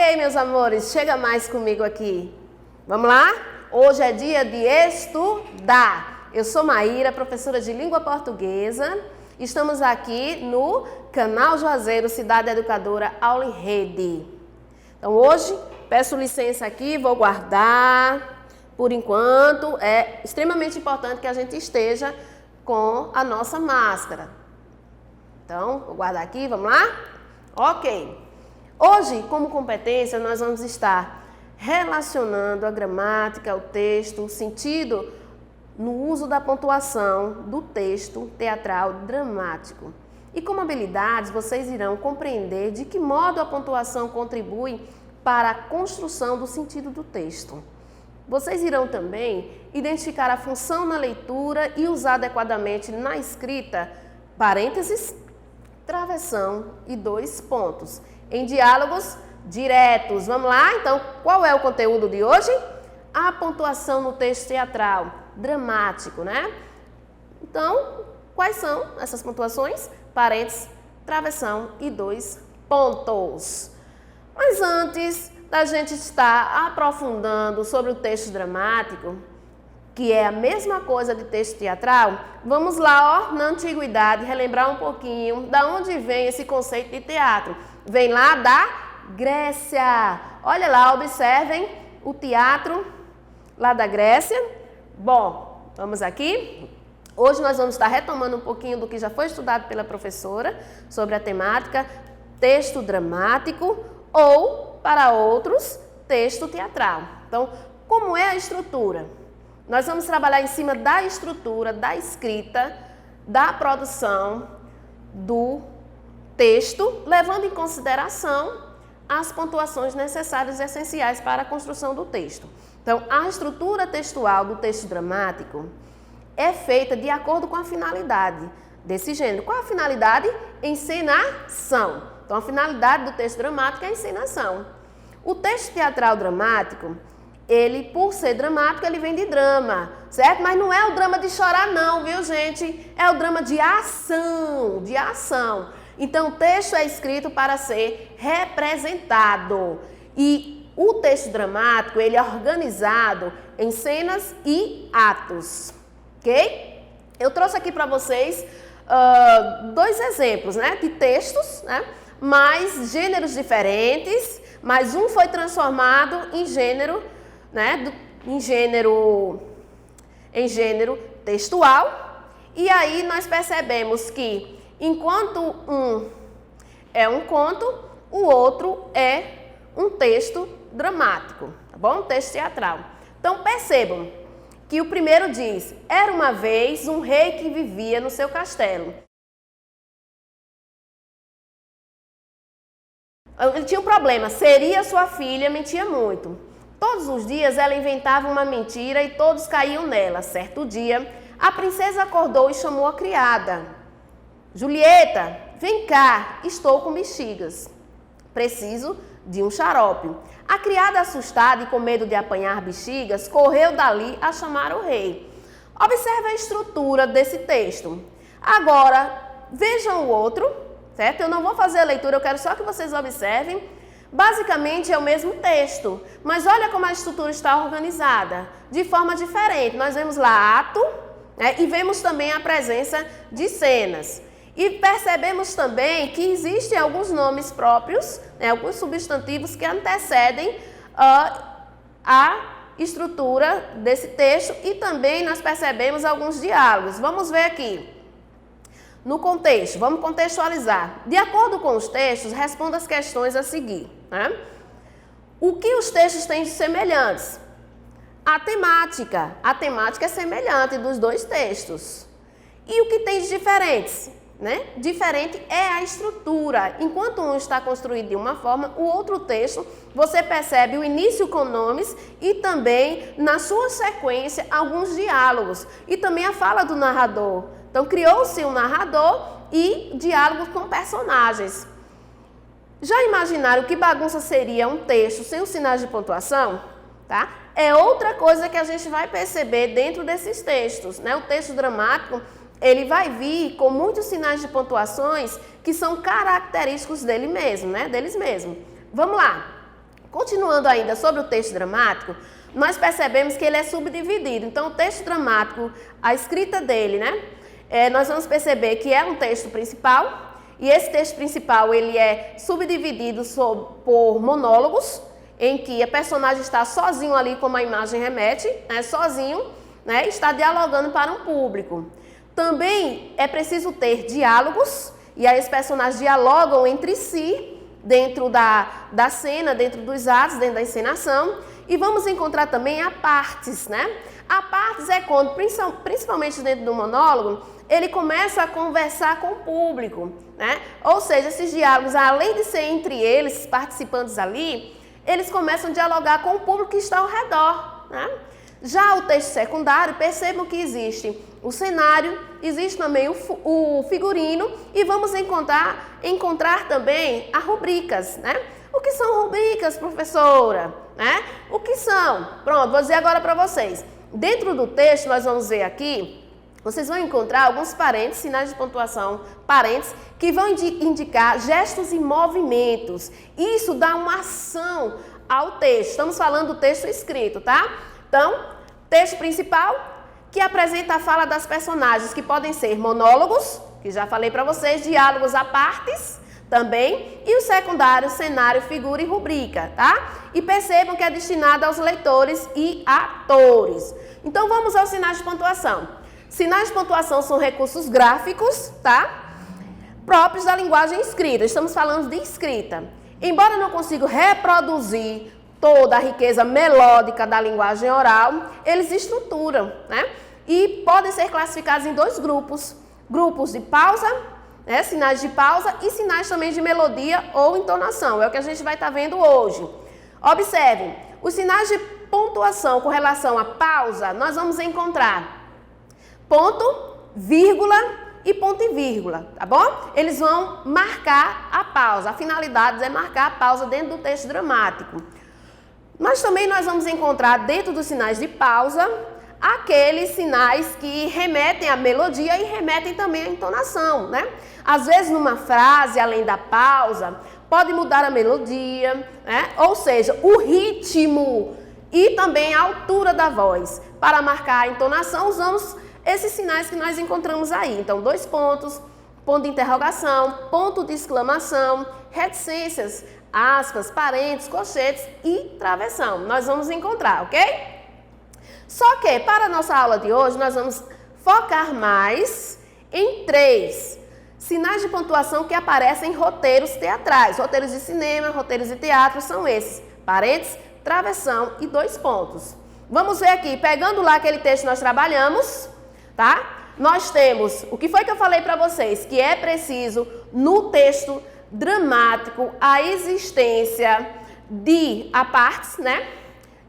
Ei, meus amores, chega mais comigo aqui. Vamos lá? Hoje é dia de estudar. Eu sou Maíra, professora de língua portuguesa. Estamos aqui no canal Juazeiro Cidade Educadora Aula em Rede. Então hoje, peço licença aqui, vou guardar. Por enquanto, é extremamente importante que a gente esteja com a nossa máscara. Então, vou guardar aqui, vamos lá? Ok. Hoje, como competência, nós vamos estar relacionando a gramática, o texto, o sentido no uso da pontuação do texto teatral dramático. E como habilidades, vocês irão compreender de que modo a pontuação contribui para a construção do sentido do texto. Vocês irão também identificar a função na leitura e usar adequadamente na escrita parênteses, travessão e dois pontos. Em diálogos diretos. Vamos lá? Então, qual é o conteúdo de hoje? A pontuação no texto teatral dramático, né? Então, quais são essas pontuações? Parênteses, travessão e dois pontos. Mas antes da gente estar aprofundando sobre o texto dramático, que é a mesma coisa de texto teatral, vamos lá, ó, na antiguidade, relembrar um pouquinho da onde vem esse conceito de teatro. Vem lá da Grécia. Olha lá, observem o teatro lá da Grécia. Bom, vamos aqui. Hoje nós vamos estar retomando um pouquinho do que já foi estudado pela professora sobre a temática texto dramático ou, para outros, texto teatral. Então, como é a estrutura? Nós vamos trabalhar em cima da estrutura, da escrita, da produção, do texto, levando em consideração as pontuações necessárias e essenciais para a construção do texto. Então, a estrutura textual do texto dramático é feita de acordo com a finalidade desse gênero. Qual a finalidade? Encenação. Então, a finalidade do texto dramático é a encenação. O texto teatral dramático, ele, por ser dramático, ele vem de drama, certo? Mas não é o drama de chorar não, viu, gente? É o drama de ação, de ação. Então, o texto é escrito para ser representado. E o texto dramático, ele é organizado em cenas e atos, ok? Eu trouxe aqui para vocês dois exemplos, né, de textos, né, mas gêneros diferentes, mas um foi transformado em gênero, né, em gênero textual. E aí nós percebemos que enquanto um é um conto, o outro é um texto dramático, tá bom? Um texto teatral. Então percebam que o primeiro diz: era uma vez um rei que vivia no seu castelo. Ele tinha um problema, seria sua filha, mentia muito. Todos os dias ela inventava uma mentira e todos caíam nela. Certo dia, a princesa acordou e chamou a criada. Julieta, vem cá, estou com bexigas. Preciso de um xarope. A criada, assustada e com medo de apanhar bexigas, correu dali a chamar o rei. Observe a estrutura desse texto. Agora, vejam o outro, certo? Eu não vou fazer a leitura, eu quero só que vocês observem. Basicamente é o mesmo texto, mas olha como a estrutura está organizada, de forma diferente. Nós vemos lá ato, né, e vemos também a presença de cenas. E percebemos também que existem alguns nomes próprios, né, alguns substantivos que antecedem a estrutura desse texto, e também nós percebemos alguns diálogos. Vamos ver aqui. No contexto, vamos contextualizar. De acordo com os textos, responda as questões a seguir, né? O que os textos têm de semelhantes? A temática. A temática é semelhante dos dois textos. E o que tem de diferentes? Né? Diferente é a estrutura. Enquanto um está construído de uma forma, o outro texto, você percebe o início com nomes e também, na sua sequência, alguns diálogos. E também a fala do narrador. Então, criou-se um narrador e diálogos com personagens. Já imaginaram que bagunça seria um texto sem os sinais de pontuação? Tá? É outra coisa que a gente vai perceber dentro desses textos, né? O texto dramático, ele vai vir com muitos sinais de pontuações que são característicos dele mesmo, né? Deles mesmos. Vamos lá. Continuando ainda sobre o texto dramático, nós percebemos que ele é subdividido. Então, o texto dramático, a escrita dele, né? Nós vamos perceber que é um texto principal, e esse texto principal ele é subdividido por monólogos, em que a personagem está sozinho ali, como a imagem remete, né? Sozinho, né? Está dialogando para um público. Também é preciso ter diálogos, e aí os personagens dialogam entre si, dentro da cena, dentro dos atos, dentro da encenação. E vamos encontrar também apartes, né? Apartes é quando, principalmente dentro do monólogo, ele começa a conversar com o público, né? Ou seja, esses diálogos, além de ser entre eles, participantes ali, eles começam a dialogar com o público que está ao redor, né? Já o texto secundário, percebam que existe o cenário, existe também o figurino e vamos encontrar também as rubricas, né? O que são rubricas, professora? Né? O que são? Pronto, vou dizer agora para vocês. Dentro do texto, nós vamos ver aqui, vocês vão encontrar alguns parênteses, sinais de pontuação, parênteses, que vão indicar gestos e movimentos. Isso dá uma ação ao texto. Estamos falando do texto escrito, tá? Então, texto principal, que apresenta a fala das personagens, que podem ser monólogos, que já falei para vocês, diálogos à partes também, e o secundário, cenário, figura e rubrica, tá? E percebam que é destinado aos leitores e atores. Então, vamos aos sinais de pontuação. Sinais de pontuação são recursos gráficos, tá? Próprios da linguagem escrita. Estamos falando de escrita. Embora eu não consiga reproduzir toda a riqueza melódica da linguagem oral, eles estruturam, né? E podem ser classificados em dois grupos. Grupos de pausa, né? Sinais de pausa e sinais também de melodia ou entonação. É o que a gente vai estar vendo hoje. Observem, os sinais de pontuação com relação à pausa, nós vamos encontrar ponto, vírgula e ponto e vírgula, tá bom? Eles vão marcar a pausa. A finalidade é marcar a pausa dentro do texto dramático. Mas também nós vamos encontrar dentro dos sinais de pausa aqueles sinais que remetem à melodia e remetem também à entonação, né? Às vezes numa frase, além da pausa, pode mudar a melodia, né? Ou seja, o ritmo e também a altura da voz. Para marcar a entonação, usamos esses sinais que nós encontramos aí. Então, dois pontos, ponto de interrogação, ponto de exclamação, reticências, aspas, parênteses, colchetes e travessão. Nós vamos encontrar, ok? Só que, para a nossa aula de hoje, nós vamos focar mais em 3 sinais de pontuação que aparecem em roteiros teatrais. Roteiros de cinema, roteiros de teatro são esses. Parênteses, travessão e 2 pontos. Vamos ver aqui, pegando lá aquele texto que nós trabalhamos, tá? Nós temos, o que foi que eu falei para vocês? Que é preciso, no texto dramático, a existência de apartes, né?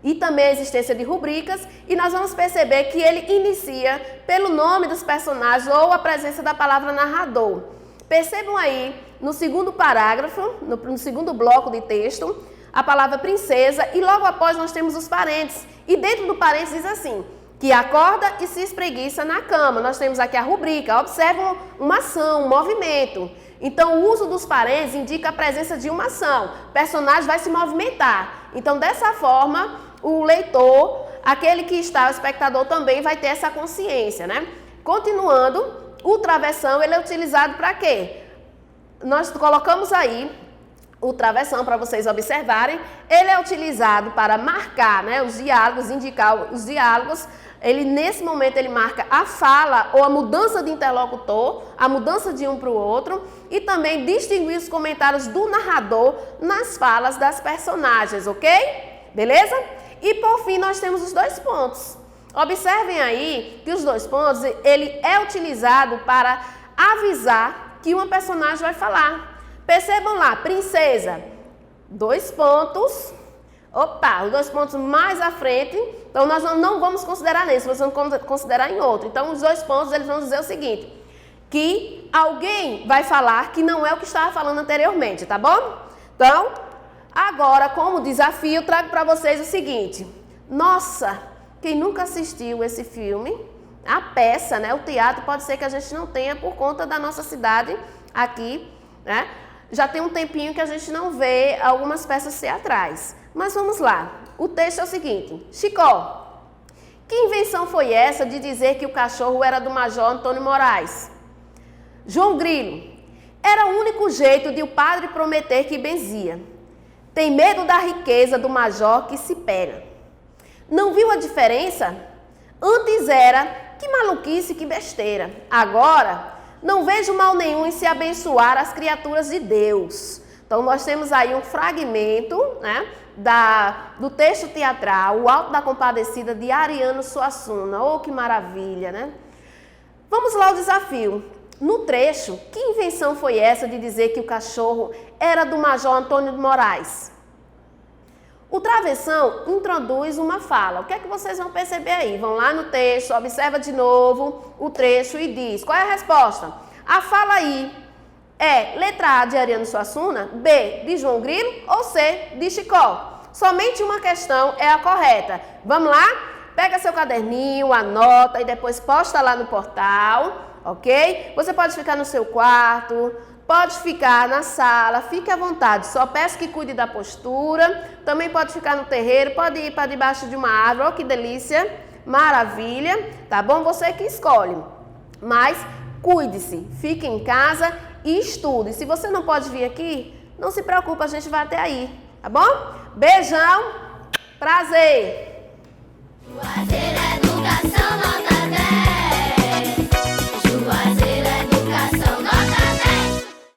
E também a existência de rubricas, e nós vamos perceber que ele inicia pelo nome dos personagens ou a presença da palavra narrador. Percebam aí, no segundo parágrafo, no segundo bloco de texto, a palavra princesa, e logo após nós temos os parênteses. E dentro do parênteses diz assim, que acorda e se espreguiça na cama. Nós temos aqui a rubrica, observam uma ação, um movimento. Então, o uso dos parênteses indica a presença de uma ação. O personagem vai se movimentar. Então, dessa forma, o leitor, aquele que está, o espectador também vai ter essa consciência, né? Continuando, o travessão, ele é utilizado para quê? Nós colocamos aí o travessão para vocês observarem. Ele é utilizado para marcar, né, os diálogos, indicar os diálogos. Ele, nesse momento, ele marca a fala ou a mudança de interlocutor, a mudança de um para o outro, e também distinguir os comentários do narrador nas falas das personagens, ok? Beleza? E por fim, nós temos os 2 pontos. Observem aí que os 2 pontos, ele é utilizado para avisar que uma personagem vai falar. Percebam lá, princesa, 2 pontos. Opa, os 2 pontos mais à frente, então nós não vamos considerar nesse, nós vamos considerar em outro. Então, os 2 pontos, eles vão dizer o seguinte, que alguém vai falar que não é o que estava falando anteriormente, tá bom? Então, agora, como desafio, trago para vocês o seguinte, nossa, quem nunca assistiu esse filme, a peça, né, o teatro, pode ser que a gente não tenha por conta da nossa cidade aqui, né? Já tem um tempinho que a gente não vê algumas peças teatrais. Mas vamos lá. O texto é o seguinte. Chicó, que invenção foi essa de dizer que o cachorro era do Major Antônio Moraes? João Grilo, era o único jeito de o padre prometer que benzia. Tem medo da riqueza do Major que se pega. Não viu a diferença? Antes era, que maluquice, que besteira. Agora, não vejo mal nenhum em se abençoar as criaturas de Deus. Então, nós temos aí um fragmento, né, do texto teatral, O Alto da Compadecida, de Ariano Suassuna. Oh, que maravilha, né? Vamos lá ao desafio. No trecho, que invenção foi essa de dizer que o cachorro era do Major Antônio de Moraes? O travessão introduz uma fala. O que é que vocês vão perceber aí? Vão lá no texto, observa de novo o trecho e diz. Qual é a resposta? A fala aí é letra A de Ariano Suassuna, B de João Grilo ou C de Chicó? Somente uma questão é a correta. Vamos lá? Pega seu caderninho, anota e depois posta lá no portal. Ok? Você pode ficar no seu quarto, pode ficar na sala, fique à vontade. Só peço que cuide da postura. Também pode ficar no terreiro, pode ir para debaixo de uma árvore. Oh, que delícia! Maravilha! Tá bom? Você que escolhe. Mas cuide-se, fique em casa e estude. Se você não pode vir aqui, não se preocupe, a gente vai até aí. Tá bom? Beijão! Prazer! Fazer educação,